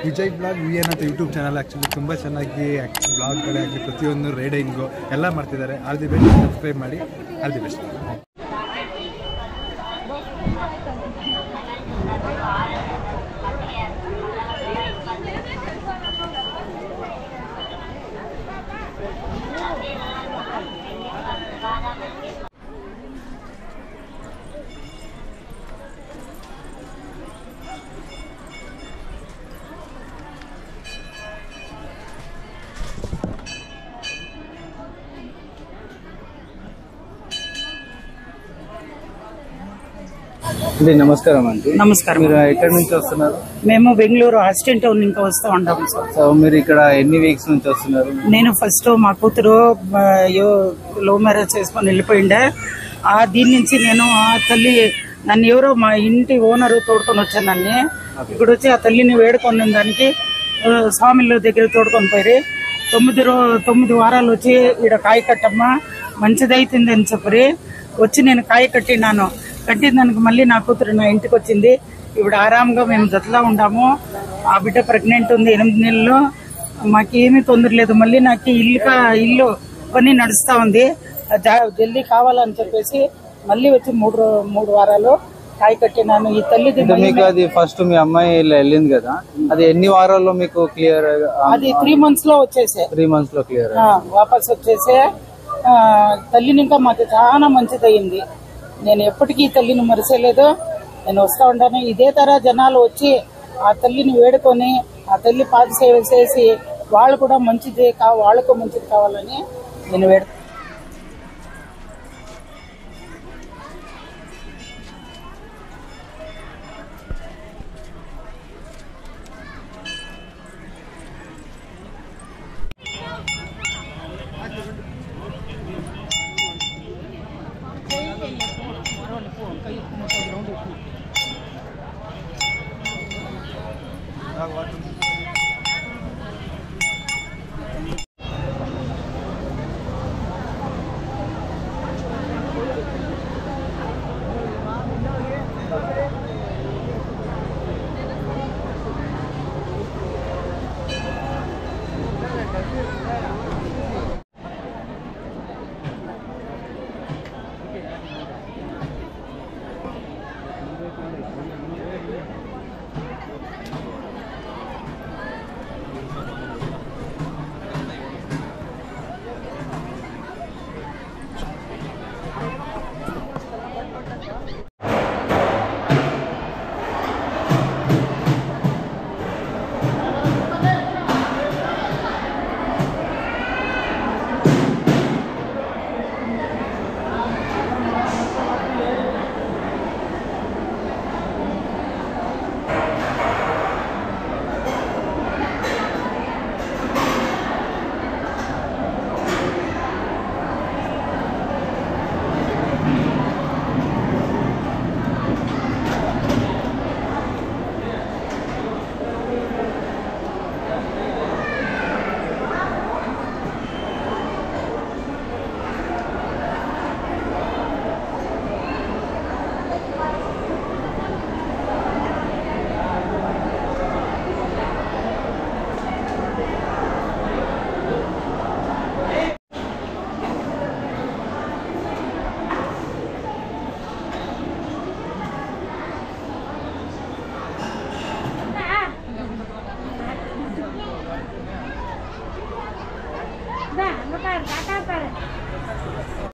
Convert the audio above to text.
Vijay blog V N ಅಂತ YouTube channel actually ತುಂಬ ಚೆನ್ನಾಗಿ ಬ್ಲಾಗ್ಗಳಾಗಲಿ ಪ್ರತಿಯೊಂದು ರೈಡಿಂಗು ಎಲ್ಲ ಮಾಡ್ತಿದ್ದಾರೆ. ಆಲ್ ದಿ ಬೆಸ್ಟ್, ಸಬ್ಸ್ಕ್ರೈಬ್ ಮಾಡಿ. All the best. నమస్కారం అండి. నమస్కారం. మీరు ఎక్కడి నుంచి వస్తున్నారు? మేము బెంగళూరు అసిస్టెంట్ టౌన్ ఇంకా వస్తూ ఉంటాము సార్. సో మీరు ఇక్కడ ఎన్ని వీక్స్ నుంచి వస్తున్నారు? నేను ఫస్ట్ మా కూతురు లవ్ మ్యారేజ్ చేసుకొని వెళ్ళిపోయిండే. దీని నుంచి నేను ఆ తల్లి నన్ను ఎవరో మా ఇంటి ఓనర్ తోడుకొని వచ్చాను. నన్ను ఇక్కడ వచ్చి ఆ తల్లిని వేడుకొని దానికి స్వామిల దగ్గర తోడుకొని పోయి 9 వారాలు వచ్చి ఈడ కాయ కట్టమ్మా మంచిదైతుంది అని చెప్పి వచ్చి నేను కాయ కట్టినాను. కట్టిన దానికి మళ్ళీ నా కూతురు నా ఇంటికి వచ్చింది. ఇప్పుడు ఆరాంగా మేము జతలా ఉండాము. ఆ బిడ్డ ప్రెగ్నెంట్ ఉంది 8 నెలలు. మాకేమీ తొందర లేదు. మళ్ళీ నాకు ఇల్లు పని నడుస్తా ఉంది. జల్దీ కావాలని చెప్పేసి మళ్ళీ వచ్చి 3 వారాలు కాయ కట్టినాను. ఈ తల్లిది మీకు అది ఫస్ట్ మీ అమ్మాయి వెళ్ళింది కదా, అది ఎన్ని వారాల్లో మీకు క్లియర్? అది 3 months లో వచ్చేసే. 3 months లో క్లియర్ వాపస్ వచ్చేసే. తల్లిని ఇంకా మాకు చాలా మంచిదయ్యింది. నేను ఎప్పటికీ ఈ తల్లిని మరిసేలేదు. నేను వస్తూ ఉంటాను. ఇదే తర జనాలు వచ్చి ఆ తల్లిని వేడుకొని ఆ తల్లి పాద సేవ చేసి వాళ్ళు కూడా వాళ్ళకు మంచిది కావాలని నేను వేడుతాను.